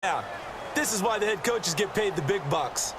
Yeah, this is why the head coaches get paid the big bucks.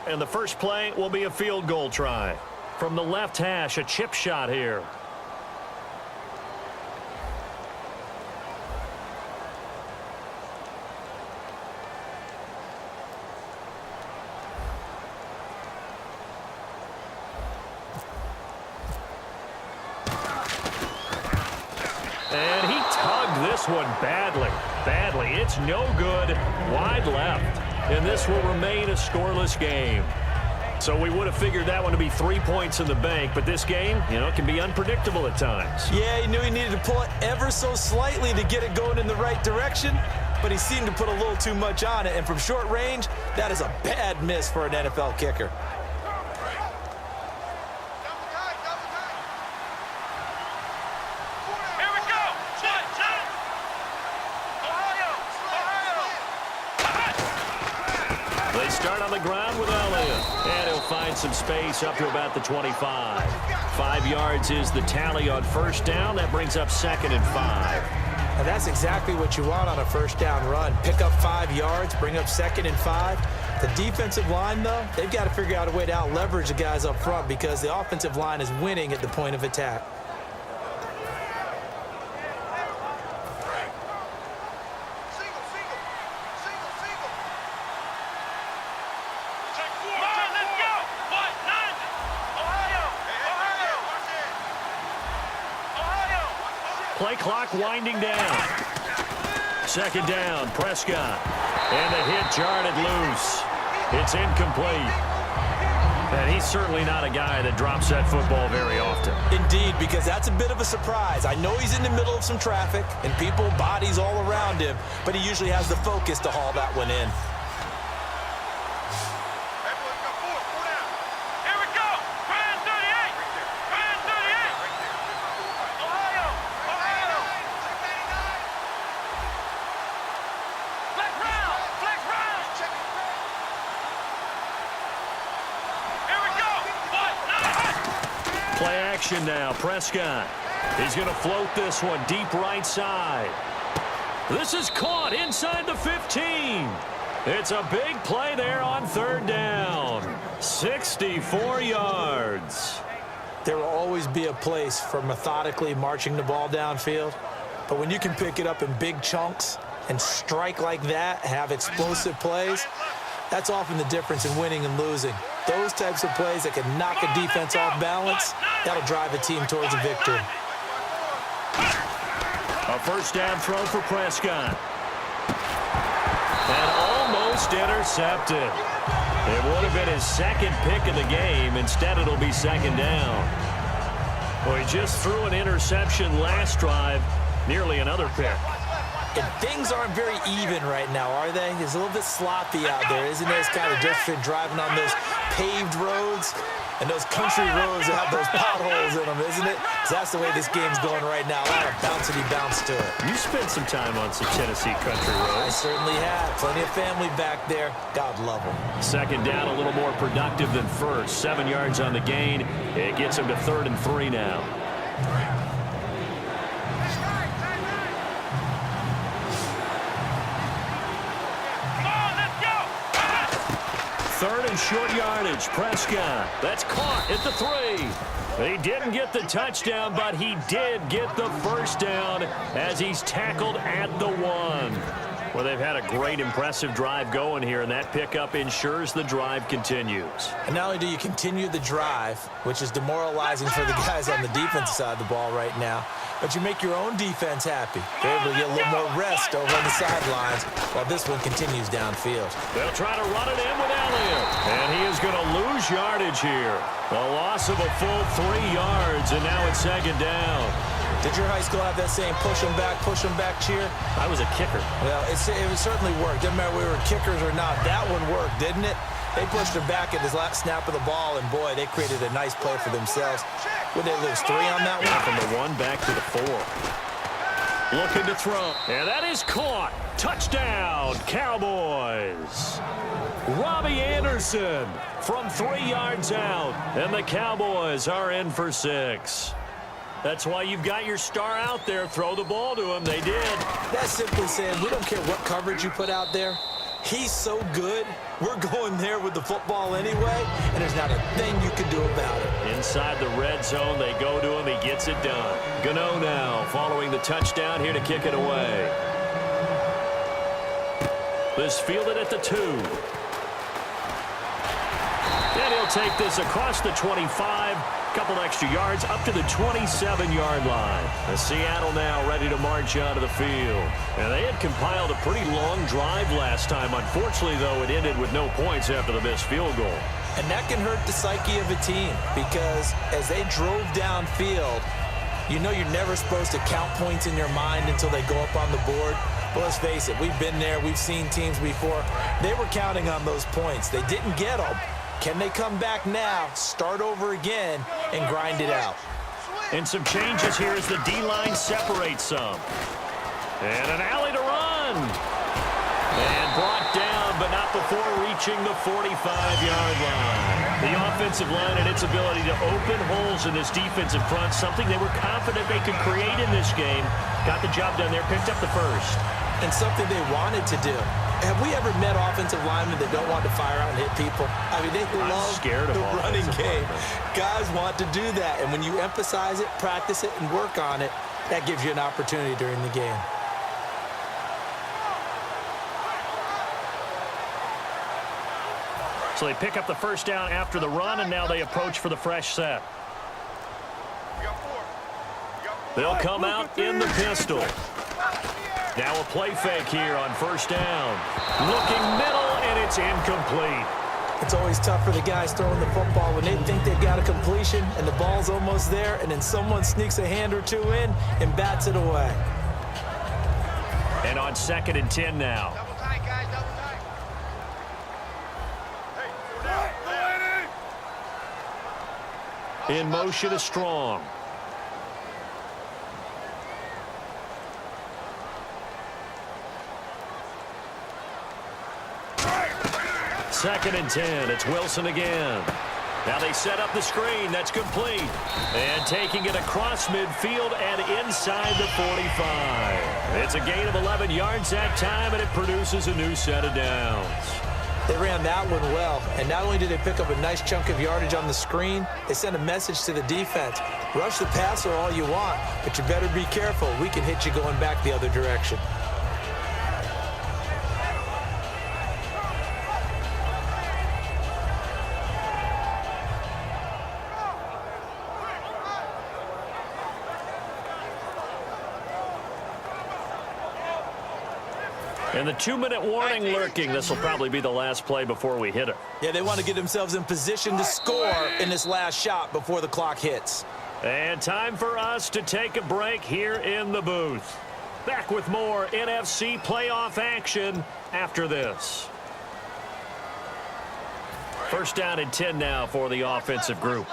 And the first play will be a field goal try. From the left hash, a chip shot here. And he tugged this one badly. It's no good. Wide left. And this will remain a scoreless game. So we would have figured that one to be 3 points in the bank, but this game, can be unpredictable at times. Yeah, he knew he needed to pull it ever so slightly to get it going in the right direction, but he seemed to put a little too much on it, and from short range, that is a bad miss for an NFL kicker. They start on the ground with Elliott, and he'll find some space up to about the 25. 5 yards is the tally on first down. That brings up 2nd and 5. And that's exactly what you want on a first down run. Pick up 5 yards, bring up 2nd and 5. The defensive line, though, they've got to figure out a way to out-leverage the guys up front because the offensive line is winning at the point of attack. Play clock winding down. 2nd down, Prescott. And the hit jarred it loose. It's incomplete. And he's certainly not a guy that drops that football very often. Indeed, because that's a bit of a surprise. I know he's in the middle of some traffic and people, bodies all around him, but he usually has the focus to haul that one in. Play action now, Prescott. He's going to float this one deep right side. This is caught inside the 15. It's a big play there on 3rd down. 64 yards. There will always be a place for methodically marching the ball downfield, but when you can pick it up in big chunks and strike like that, have explosive plays, that's often the difference in winning and losing. Those types of plays that can knock a defense off balance, that'll drive a team towards a victory. A first down throw for Prescott. And almost intercepted. It would have been his 2nd pick of the game. Instead, it'll be 2nd down. Well, he just threw an interception last drive. Nearly another pick. And things aren't very even right now, are they? It's a little bit sloppy out there, isn't it? It's kind of different driving on those paved roads and those country roads that have those potholes in them, isn't it? 'Cause that's the way this game's going right now. A lot of bouncy bounce to it. You spent some time on some Tennessee country roads. I certainly have. Plenty of family back there. God love them. 2nd down, a little more productive than first. 7 yards on the gain. It gets him to 3rd and 3 now. 3rd and short yardage. Prescott. That's caught at the 3. He didn't get the touchdown, but he did get the first down as he's tackled at the 1. Well, they've had a great, impressive drive going here, and that pickup ensures the drive continues. And not only do you continue the drive, which is demoralizing for the guys on the defensive side of the ball right now, but you make your own defense happy. They're able to get a little more rest over on the sidelines while this one continues downfield. They'll try to run it in with Elliott, and he is going to lose yardage here. A loss of a full 3 yards, and now it's 2nd down. Did your high school have that same push them back cheer? I was a kicker. Well, it certainly worked. Didn't matter if we were kickers or not. That one worked, didn't it? They pushed him back at his last snap of the ball, and boy, they created a nice play for themselves. Would they lose 3 on that one? From the 1 back to the 4. Looking to throw. And that is caught. Touchdown, Cowboys. Robbie Anderson from 3 yards out. And the Cowboys are in for 6. That's why you've got your star out there. Throw the ball to him. They did. That's simply saying we don't care what coverage you put out there. He's so good, we're going there with the football anyway, and there's not a thing you can do about it. Inside the red zone, they go to him. He gets it done. Gano now following the touchdown here to kick it away. This fielded at the 2. And he'll take this across the 25. Couple extra yards up to the 27-yard line. And Seattle now ready to march out of the field. And they had compiled a pretty long drive last time. Unfortunately, though, it ended with no points after the missed field goal. And that can hurt the psyche of a team because as they drove downfield, you know you're never supposed to count points in your mind until they go up on the board. But let's face it, we've been there. We've seen teams before. They were counting on those points. They didn't get them. Can they come back now, start over again, and grind it out? And some changes here as the D-line separates some. And an alley to run. And brought down, but not before reaching the 45-yard line. The offensive line and its ability to open holes in this defensive front, something they were confident they could create in this game. Got the job done there, picked up the first. And something they wanted to do. Have we ever met offensive linemen that don't want to fire out and hit people? I mean, they love the running game. Guys want to do that. And when you emphasize it, practice it, and work on it, that gives you an opportunity during the game. So they pick up the first down after the run, and now they approach for the fresh set. They'll come out in the pistol. Now a play fake here on first down. Looking middle, and it's incomplete. It's always tough for the guys throwing the football when they think they've got a completion and the ball's almost there, and then someone sneaks a hand or two in and bats it away. And on 2nd and 10 now. Double tight, guys, double tight. In motion is Strong. Second and 10. It's Wilson again. Now they set up the screen. That's complete. And taking it across midfield and inside the 45. It's a gain of 11 yards that time, and it produces a new set of downs. They ran that one well, and not only did they pick up a nice chunk of yardage on the screen, they sent a message to the defense. Rush the passer all you want, but you better be careful. We can hit you going back the other direction. And the 2-minute warning lurking. This will probably be the last play before we hit it. Yeah, they want to get themselves in position to score in this last shot before the clock hits. And time for us to take a break here in the booth. Back with more NFC playoff action after this. First down and 10 now for the offensive group.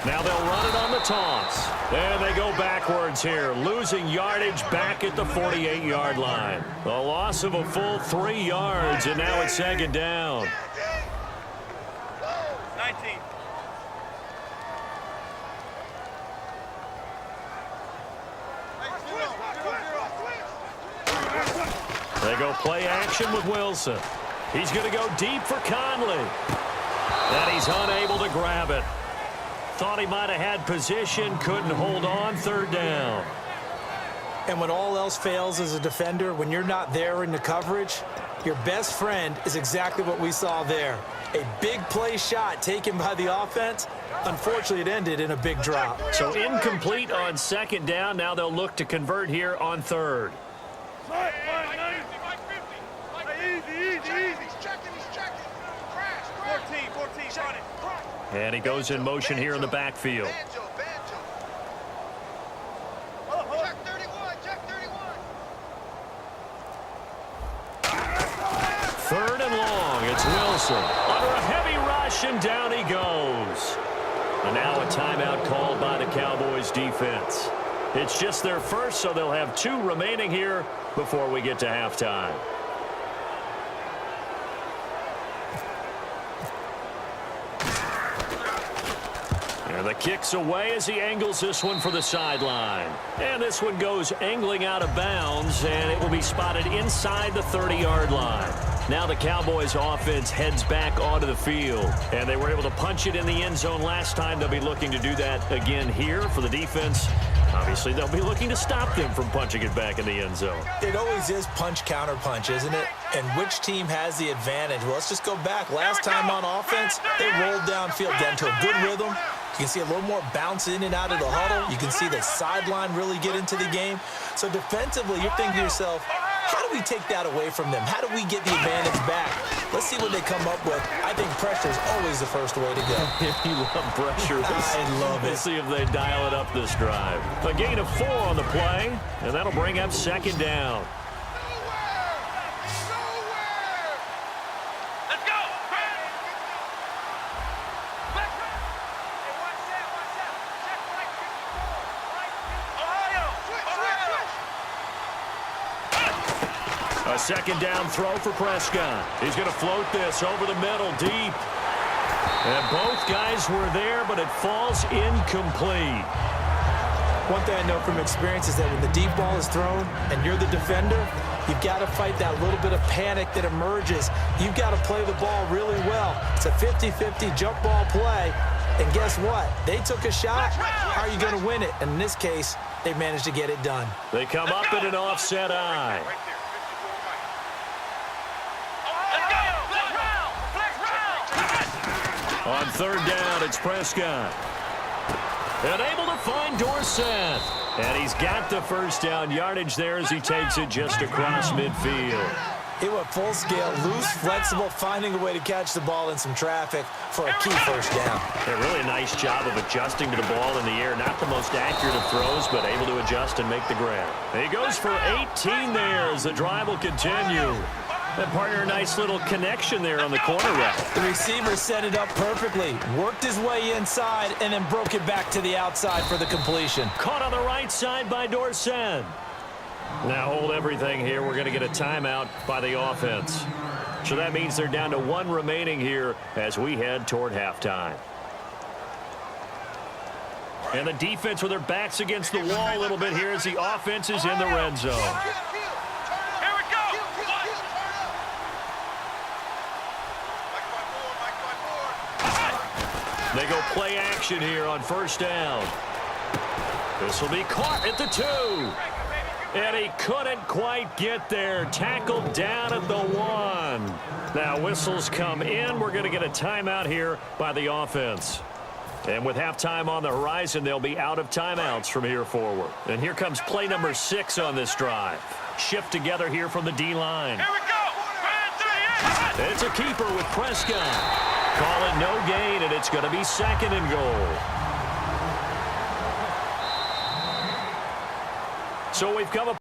Now they'll run it on the toss. And they go backwards here, losing yardage back at the 48-yard line. A loss of a full 3 yards, and now it's 2nd down. 19. They go play action with Wilson. He's going to go deep for Conley. And he's unable to grab it. Thought he might have had position, couldn't hold on, 3rd down. And when all else fails as a defender, when you're not there in the coverage, your best friend is exactly what we saw there. A big play shot taken by the offense. Unfortunately, it ended in a big drop. So incomplete on 2nd down. Now they'll look to convert here on 3rd. And he goes in motion here in the backfield. Check 31, check 31. 3rd and long. It's Wilson. Under a heavy rush, and down he goes. And now a timeout called by the Cowboys defense. It's just their first, so they'll have 2 remaining here before we get to halftime. And the kick's away as he angles this one for the sideline. And this one goes angling out of bounds, and it will be spotted inside the 30-yard line. Now the Cowboys offense heads back onto the field, and they were able to punch it in the end zone last time. They'll be looking to do that again here for the defense. Obviously, they'll be looking to stop them from punching it back in the end zone. It always is punch, counter punch, isn't it? And which team has the advantage? Well, let's just go back. Last time on offense, they rolled downfield, got into a good rhythm. You can see a little more bounce in and out of the huddle. You can see the sideline really get into the game. So defensively, you're thinking to yourself, how do we take that away from them? How do we get the advantage back? Let's see what they come up with. I think pressure is always the first way to go. You love pressure. I love it. Let's see if they dial it up this drive. A gain of 4 on the play, and that'll bring up second down. Let's go. A second down throw for Prescott. He's going to float this over the middle, deep. And both guys were there, but it falls incomplete. One thing I know from experience is that when the deep ball is thrown and you're the defender, you've got to fight that little bit of panic that emerges. You've got to play the ball really well. It's a 50-50 jump ball play. And guess what? They took a shot. How are you going to win it? And in this case, they managed to get it done. They come up in an offset eye. On third down, it's Prescott. And able to find Dorsett. And he's got the first down yardage there as he takes it just across midfield. He went full scale, loose, flexible, finding a way to catch the ball in some traffic for a key first down. A really nice job of adjusting to the ball in the air. Not the most accurate of throws, but able to adjust and make the grab. He goes for 18 there as the drive will continue. And partner, a nice little connection there on the corner route. The receiver set it up perfectly, worked his way inside, and then broke it back to the outside for the completion. Caught on the right side by Dorsett. Now hold everything here. We're going to get a timeout by the offense. So that means they're down to 1 remaining here as we head toward halftime. And the defense with their backs against the wall a little bit here as the offense is in the red zone. They go play action here on first down. This will be caught at the 2. And he couldn't quite get there. Tackled down at the 1. Now whistles come in. We're going to get a timeout here by the offense. And with halftime on the horizon, they'll be out of timeouts from here forward. And here comes play number 6 on this drive. Shift together here from the D-line. Here we go. It's a keeper with Prescott. Call it no gain, and it's going to be second and goal. So we've come up.